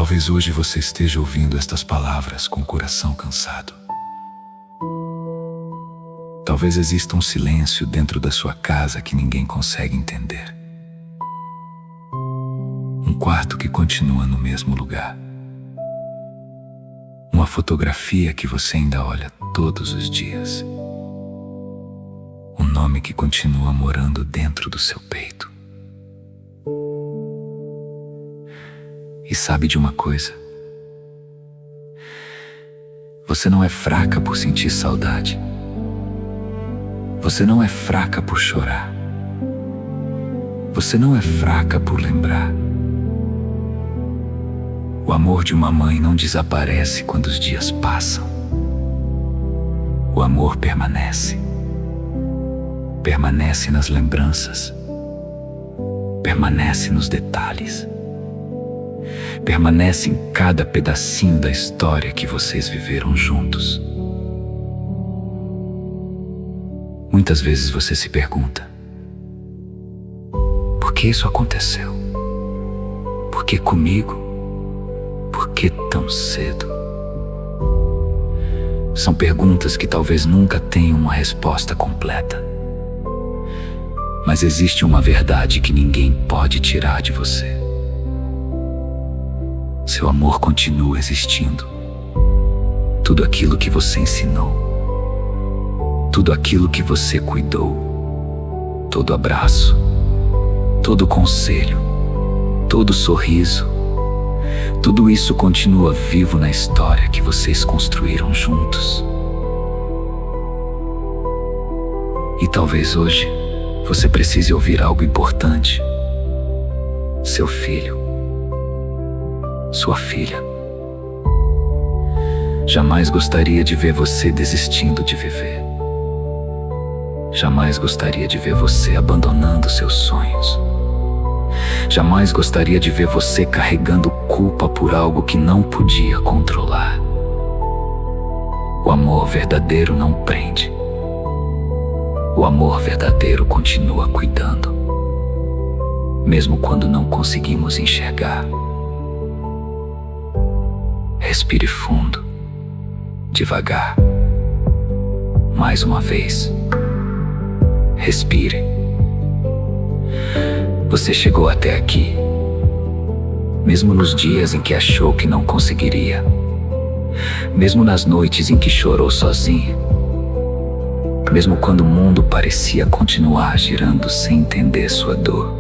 Talvez hoje você esteja ouvindo estas palavras com o coração cansado. Talvez exista um silêncio dentro da sua casa que ninguém consegue entender. Um quarto que continua no mesmo lugar. Uma fotografia que você ainda olha todos os dias. Um nome que continua morando dentro do seu peito. E sabe de uma coisa? Você não é fraca por sentir saudade. Você não é fraca por chorar. Você não é fraca por lembrar. O amor de uma mãe não desaparece quando os dias passam. O amor permanece. Permanece nas lembranças. Permanece nos detalhes. Permanece em cada pedacinho da história que vocês viveram juntos. Muitas vezes você se pergunta: por que isso aconteceu? Por que comigo? Por que tão cedo? São perguntas que talvez nunca tenham uma resposta completa. Mas existe uma verdade que ninguém pode tirar de você. Seu amor continua existindo. Tudo aquilo que você ensinou, tudo aquilo que você cuidou, todo abraço, todo conselho, todo sorriso, tudo isso continua vivo na história que vocês construíram juntos. E talvez hoje você precise ouvir algo importante. Seu filho, sua filha, jamais gostaria de ver você desistindo de viver. Jamais gostaria de ver você abandonando seus sonhos. Jamais gostaria de ver você carregando culpa por algo que não podia controlar. O amor verdadeiro não prende. O amor verdadeiro continua cuidando, mesmo quando não conseguimos enxergar. Respire fundo, devagar. Mais uma vez. Respire. Você chegou até aqui, mesmo nos dias em que achou que não conseguiria, mesmo nas noites em que chorou sozinho, mesmo quando o mundo parecia continuar girando sem entender sua dor.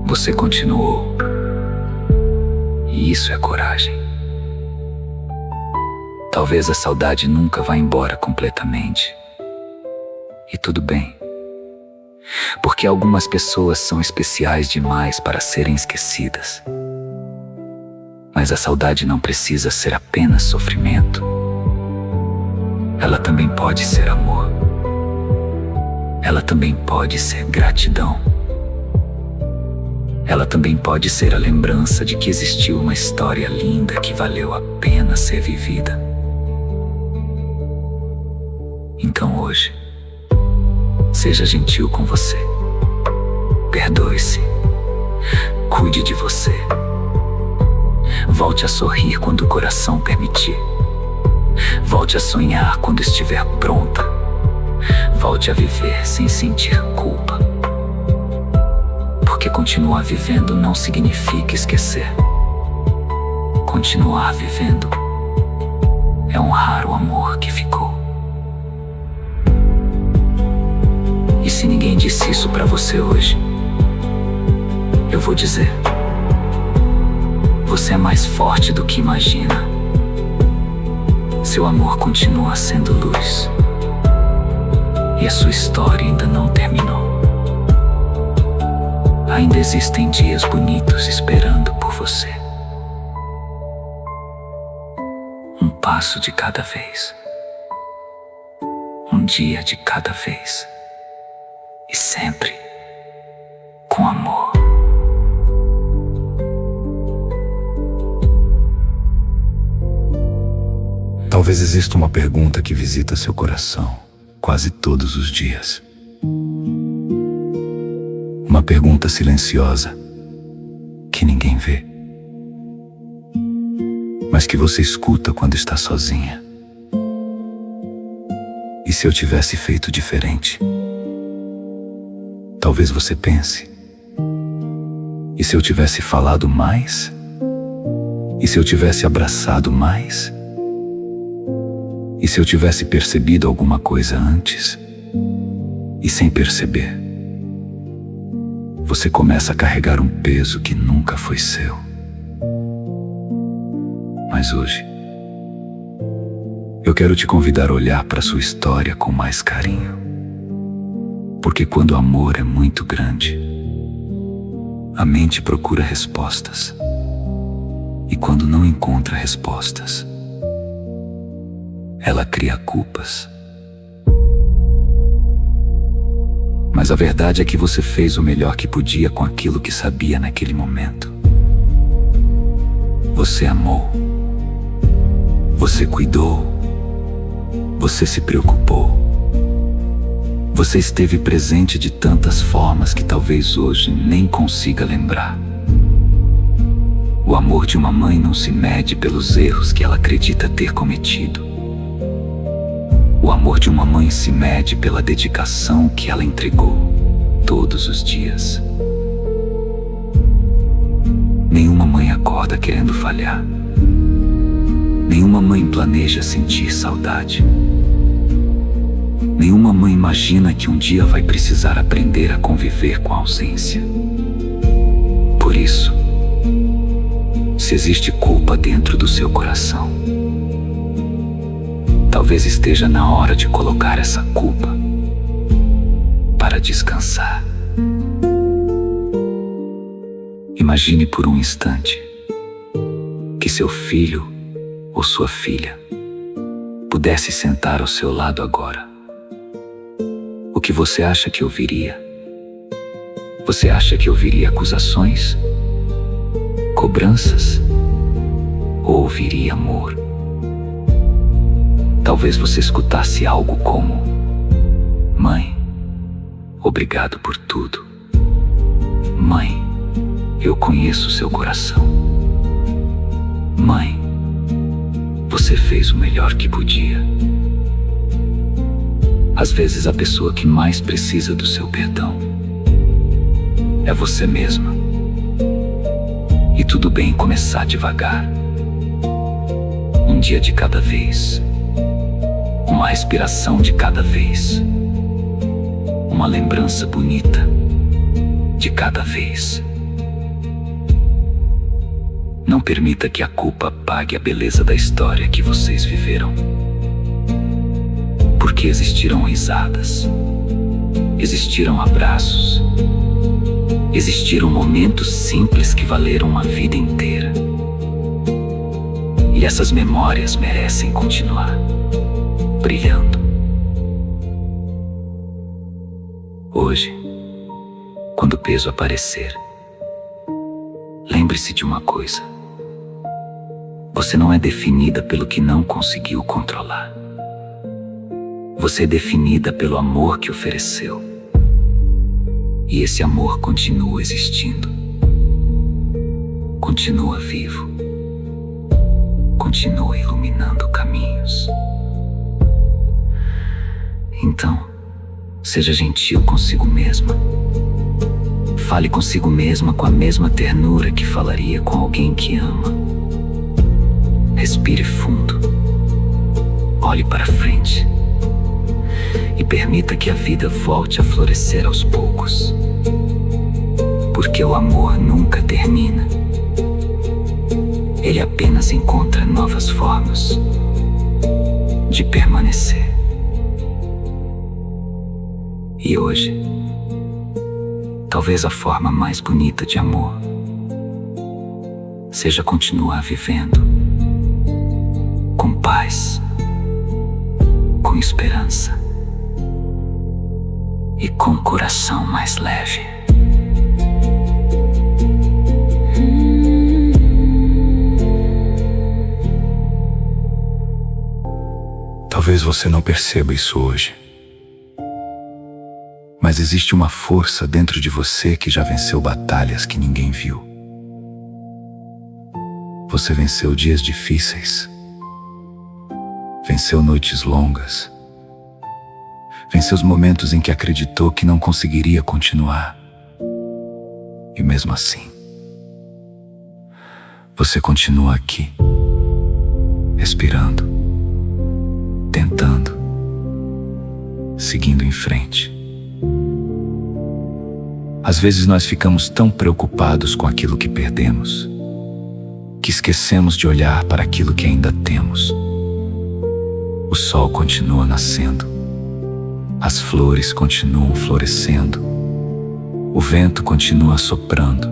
Você continuou. E isso é coragem. Talvez a saudade nunca vá embora completamente. E tudo bem. Porque algumas pessoas são especiais demais para serem esquecidas. Mas a saudade não precisa ser apenas sofrimento. Ela também pode ser amor. Ela também pode ser gratidão. Ela também pode ser a lembrança de que existiu uma história linda que valeu a pena ser vivida. Então hoje, seja gentil com você. Perdoe-se. Cuide de você. Volte a sorrir quando o coração permitir. Volte a sonhar quando estiver pronta. Volte a viver sem sentir culpa. Porque continuar vivendo não significa esquecer. Continuar vivendo é honrar o amor que ficou. E se ninguém disse isso pra você hoje, eu vou dizer: você é mais forte do que imagina. Seu amor continua sendo luz. E a sua história ainda não terminou. Ainda existem dias bonitos esperando por você. Um passo de cada vez. Um dia de cada vez. E sempre com amor. Talvez exista uma pergunta que visita seu coração quase todos os dias. Uma pergunta silenciosa que ninguém vê, mas que você escuta quando está sozinha. E se eu tivesse feito diferente? Talvez você pense. E se eu tivesse falado mais? E se eu tivesse abraçado mais? E se eu tivesse percebido alguma coisa antes? E sem perceber, você começa a carregar um peso que nunca foi seu. Mas hoje, eu quero te convidar a olhar para sua história com mais carinho. Porque quando o amor é muito grande, a mente procura respostas. E quando não encontra respostas, ela cria culpas. Mas a verdade é que você fez o melhor que podia com aquilo que sabia naquele momento. Você amou. Você cuidou. Você se preocupou. Você esteve presente de tantas formas que talvez hoje nem consiga lembrar. O amor de uma mãe não se mede pelos erros que ela acredita ter cometido. O amor de uma mãe se mede pela dedicação que ela entregou todos os dias. Nenhuma mãe acorda querendo falhar. Nenhuma mãe planeja sentir saudade. Nenhuma mãe imagina que um dia vai precisar aprender a conviver com a ausência. Por isso, se existe culpa dentro do seu coração, talvez esteja na hora de colocar essa culpa para descansar. Imagine por um instante que seu filho ou sua filha pudesse sentar ao seu lado agora. O que você acha que ouviria? Você acha que ouviria acusações? Cobranças? Ou ouviria amor? Talvez você escutasse algo como: mãe, obrigado por tudo. Mãe, eu conheço seu coração. Mãe, você fez o melhor que podia. Às vezes a pessoa que mais precisa do seu perdão é você mesma. E tudo bem começar devagar. Um dia de cada vez. Uma respiração de cada vez. Uma lembrança bonita de cada vez. Não permita que a culpa apague a beleza da história que vocês viveram. Porque existiram risadas, existiram abraços, existiram momentos simples que valeram uma vida inteira. E essas memórias merecem continuar brilhando. Hoje, quando o peso aparecer, lembre-se de uma coisa: você não é definida pelo que não conseguiu controlar. Você é definida pelo amor que ofereceu. E esse amor continua existindo. Continua vivo. Continua iluminando caminhos. Então, seja gentil consigo mesma. Fale consigo mesma com a mesma ternura que falaria com alguém que ama. Respire fundo. Olhe para frente. E permita que a vida volte a florescer aos poucos. Porque o amor nunca termina. Ele apenas encontra novas formas de permanecer. E hoje, talvez a forma mais bonita de amor seja continuar vivendo com paz, com esperança e com o coração mais leve. Talvez você não perceba isso hoje, mas existe uma força dentro de você que já venceu batalhas que ninguém viu. Você venceu dias difíceis, venceu noites longas, venceu os momentos em que acreditou que não conseguiria continuar. E mesmo assim, você continua aqui, respirando, tentando, seguindo em frente. Às vezes nós ficamos tão preocupados com aquilo que perdemos, que esquecemos de olhar para aquilo que ainda temos. O sol continua nascendo, as flores continuam florescendo, o vento continua soprando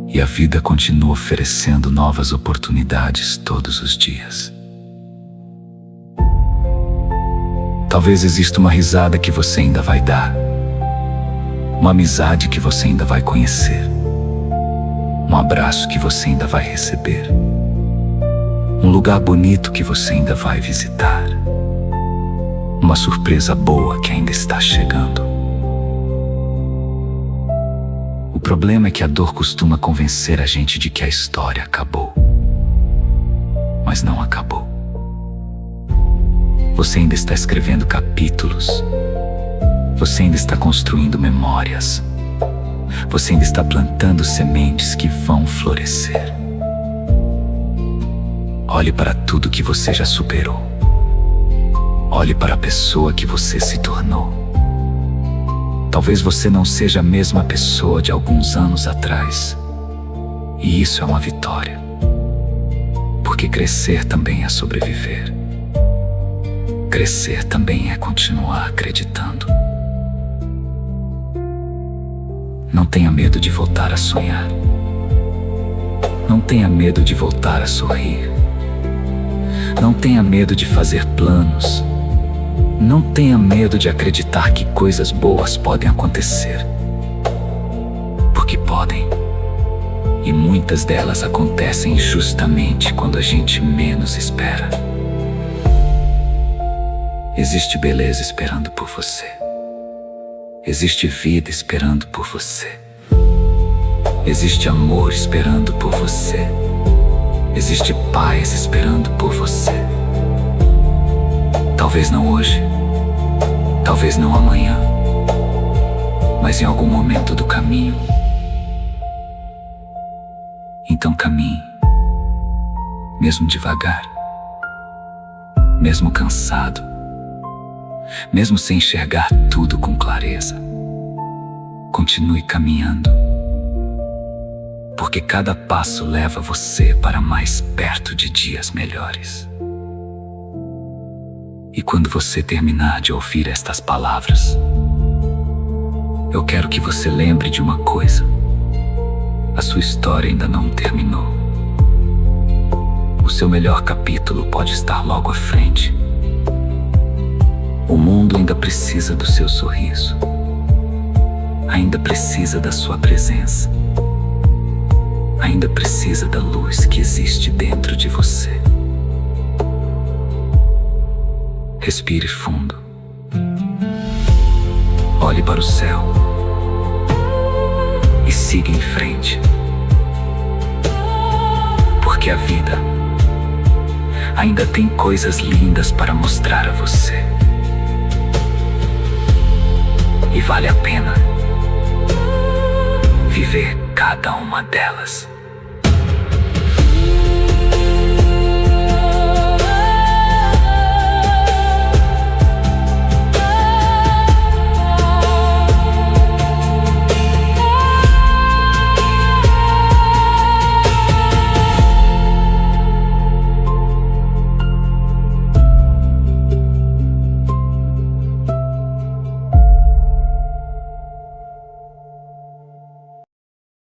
e a vida continua oferecendo novas oportunidades todos os dias. Talvez exista uma risada que você ainda vai dar, uma amizade que você ainda vai conhecer, um abraço que você ainda vai receber, um lugar bonito que você ainda vai visitar, uma surpresa boa que ainda está chegando. O problema é que a dor costuma convencer a gente de que a história acabou. Mas não acabou. Você ainda está escrevendo capítulos. Você ainda está construindo memórias. Você ainda está plantando sementes que vão florescer. Olhe para tudo que você já superou. Olhe para a pessoa que você se tornou. Talvez você não seja a mesma pessoa de alguns anos atrás. E isso é uma vitória. Porque crescer também é sobreviver. Crescer também é continuar acreditando. Não tenha medo de voltar a sonhar. Não tenha medo de voltar a sorrir. Não tenha medo de fazer planos. Não tenha medo de acreditar que coisas boas podem acontecer. Porque podem. E muitas delas acontecem justamente quando a gente menos espera. Existe beleza esperando por você. Existe vida esperando por você. Existe amor esperando por você. Existe paz esperando por você. Talvez não hoje, talvez não amanhã, mas em algum momento do caminho. Então caminhe, mesmo devagar, mesmo cansado, mesmo sem enxergar tudo com clareza. Continue caminhando, porque cada passo leva você para mais perto de dias melhores. E quando você terminar de ouvir estas palavras, eu quero que você lembre de uma coisa: a sua história ainda não terminou. O seu melhor capítulo pode estar logo à frente. O mundo ainda precisa do seu sorriso, ainda precisa da sua presença, ainda precisa da luz que existe dentro de você. Respire fundo. Olhe para o céu e siga em frente. Porque a vida ainda tem coisas lindas para mostrar a você. E vale a pena viver cada uma delas.